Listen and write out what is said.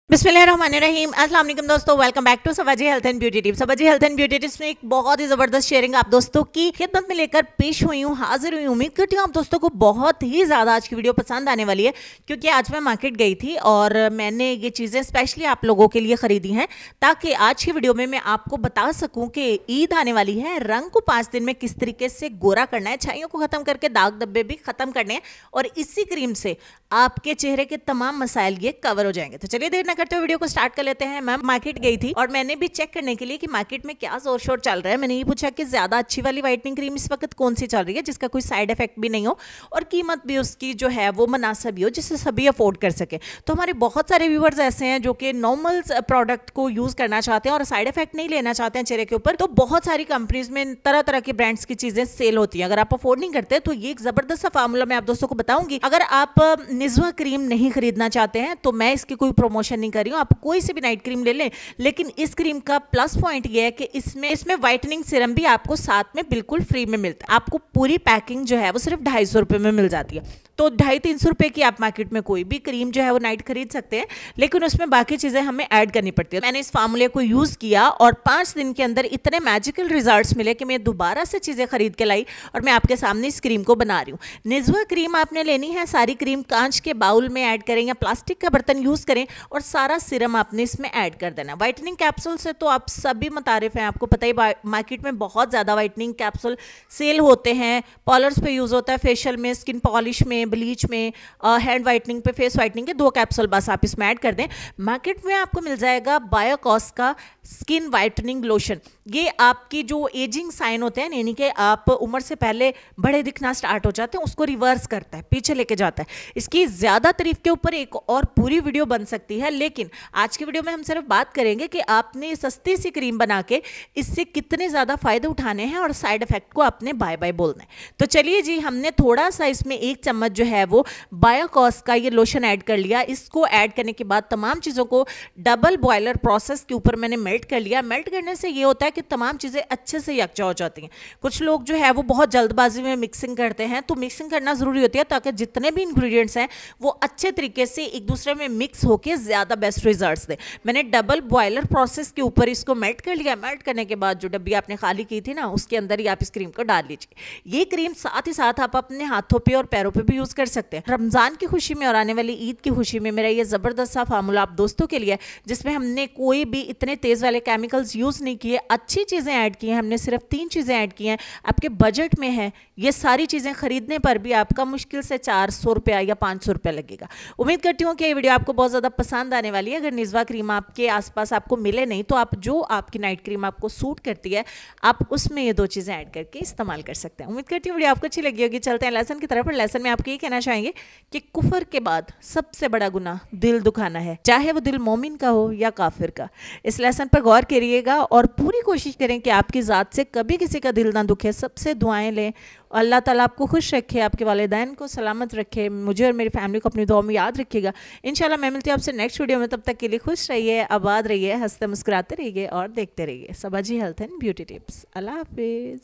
बिस्मिल्लाहिर्रहमानिर्रहीम। अस्सलाम वालेकुम दोस्तों, welcome back to Sabaji health and beauty tips. Sabaji health and beauty tips में एक बहुत ही जबरदस्त शेयरिंग आप दोस्तों की खिदमत में लेकर पेश हुई हूँ, हाजिर हुई हूँ। उम्मीद करती हूँ आप दोस्तों को बहुत ही ज़्यादा आज की वीडियो पसंद आने वाली है, क्योंकि आज मैं मार्केट गई थी और मैंने ये चीज़ें स्पेशली आप लोगों के लिए ख़रीदी हैं, ताकि आज की वीडियो में मैं आपको बता सकूँ कि ईद आने वाली है, रंग को 5 दिन में किस तरीके से गोरा करना है, छाइयों को ख़त्म करके दाग धब्बे भी ख़त्म करने हैं, और इसी क्रीम से आपके चेहरे के तमाम मसाइल ये कवर हो जाएंगे। तो चलिए देर ना करते हुए वीडियो को स्टार्ट कर लेते हैं। मैं मार्केट गई थी और मैंने भी चेक करने के लिए कि मार्केट में क्या जोर शोर चल रहा है। मैंने ये पूछा कि ज्यादा अच्छी वाली व्हाइटनिंग क्रीम इस वक्त कौन सी चल रही है, जिसका कोई साइड इफेक्ट भी नहीं हो और कीमत भी उसकी जो है वो मुनासिब भी हो, जिससे सभी अफोर्ड कर सके। तो हमारे बहुत सारे व्यूअर्स ऐसे हैं जो कि नॉर्मल प्रोडक्ट को यूज करना चाहते हैं और साइड इफेक्ट नहीं लेना चाहते हैं चेहरे के ऊपर। तो बहुत सारी कंपनीज में तरह तरह के ब्रांड्स की चीजें सेल होती है। अगर आप अफोर्ड नहीं करते तो ये एक जबरदस्त सा फार्मूला मैं आप दोस्तों को बताऊंगी। अगर आप निज़्वा क्रीम नहीं खरीदना चाहते हैं तो मैं इसकी कोई प्रमोशन नहीं कर रही हूँ, आप कोई सी भी नाइट क्रीम ले लें, लेकिन इस क्रीम का प्लस पॉइंट ये है कि इसमें व्हाइटनिंग सीरम भी आपको साथ में बिल्कुल फ्री में मिलता है। आपको पूरी पैकिंग जो है वो सिर्फ 250 रुपए में मिल जाती है। तो 250-300 रुपए की आप मार्केट में कोई भी क्रीम जो है वो नाइट खरीद सकते हैं, लेकिन उसमें बाकी चीजें हमें ऐड करनी पड़ती है। मैंने इस फार्मूले को यूज किया और 5 दिन के अंदर इतने मैजिकल रिजल्ट्स मिले कि मैं दोबारा से चीजें खरीद के लाई और मैं आपके सामने इस क्रीम को बना रही हूँ। निज़्वा क्रीम आपने लेनी है, सारी क्रीम कांच के बाउल में ऐड करें या प्लास्टिक का बर्तन यूज करें और सारा सिरम आपने इसमें ऐड कर देना। व्हाइटनिंग कैप्सूल से तो आप सभी मुतारिफ हैं, आपको पता ही मार्केट में बहुत ज्यादा व्हाइटनिंग कैप्सूल सेल होते हैं, पार्लर्स पे यूज होता है, फेशियल में, स्किन पॉलिश में, ब्लीच में, हैंड व्हाइटनिंग पे, फेस व्हाइटनिंग के 2 कैप्सूल बस आप इसमें ऐड कर दें। मार्केट में आपको मिल जाएगा बायोकॉस का स्किन व्हाइटनिंग लोशन। ये आपकी जो एजिंग साइन होते हैं, यानी कि आप उम्र से पहले बड़े दिखना स्टार्ट हो जाते हैं, उसको रिवर्स करता है, पीछे लेके जाता है। इसकी ज्यादा तारीफ के ऊपर एक और पूरी वीडियो बन सकती है, लेकिन आज की वीडियो में हम सिर्फ बात करेंगे कि आपने सस्ती सी क्रीम बना के इससे कितने ज्यादा फायदे उठाने हैं और साइड इफेक्ट को आपने बाय बाय बोलना है। तो चलिए जी, हमने थोड़ा सा इसमें 1 चम्मच जो है वो बायोकॉस का ये लोशन ऐड कर लिया। इसको ऐड करने के बाद तमाम चीज़ों को डबल बॉयलर प्रोसेस के ऊपर मैंने मेल्ट कर लिया। मेल्ट करने से ये होता है कि तमाम चीज़ें अच्छे से यकजा हो जाती हैं। कुछ लोग जो है वो बहुत जल्दबाजी में मिक्सिंग करते हैं, तो मिक्सिंग करना ज़रूरी होती है ताकि जितने भी इंग्रेडिएंट्स हैं वो अच्छे तरीके से एक दूसरे में मिक्स होकर ज़्यादा बेस्ट रिजल्ट्स दें। मैंने डबल बॉयलर प्रोसेस के ऊपर इसको मेल्ट कर लिया। मेल्ट करने के बाद जो डब्बी आपने खाली की थी ना, उसके अंदर ही आप इस क्रीम को डाल लीजिए। ये क्रीम साथ ही साथ आप अपने हाथों पे और पैरों पे भी यूज कर सकते हैं। रमजान की खुशी में और आने वाली ईद की खुशी में मेरा ये जबरदस्त सा फार्मूला आप दोस्तों के लिए, जिसमें हमने कोई भी इतने तेज वाले केमिकल्स यूज नहीं किए, अच्छी चीजें ऐड की हैं। हमने सिर्फ 3 चीजें ऐड की हैं, आपके बजट में है। ये सारी चीजें खरीदने पर भी आपका मुश्किल से 400 रुपया या 500 रुपया लगेगा। उम्मीद करती हूँ कि ये वीडियो आपको बहुत ज्यादा पसंद आने वाली है। अगर निज़्वा क्रीम आपके आसपास आपको मिले नहीं तो आप जो आपकी नाइट क्रीम आपको सूट करती है, आप उसमें ये 2 चीजें ऐड करके इस्तेमाल कर सकते हैं। उम्मीद करती हूँ वीडियो आपको अच्छी लगी होगी। चलते हैं लेसन की तरफ। और लेसन में आपको ये कहना चाहेंगे कि कुफर के बाद सबसे बड़ा गुनाह दिल दुखाना है, चाहे वो दिल मोमिन का हो या काफिर का। इस लेसन पर गौर करिएगा और पूरी कोशिश करें कि आपकी ज़ात से कभी किसी का दिल ना दुखे। सबसे दुआएं लें, अल्लाह ताला आपको खुश रखे, आपके वालिदैन को सलामत रखे, मुझे और मेरी फैमिली को अपनी दुआ में याद रखिएगा। इंशाल्लाह मैं मिलती हूँ आपसे नेक्स्ट वीडियो में। तब तक के लिए खुश रहिए, आबाद रहिए, हंसते मुस्कुराते रहिए और देखते रहिए सबाजी हेल्थ एंड ब्यूटी टिप्स। अल्लाह हाफिज़।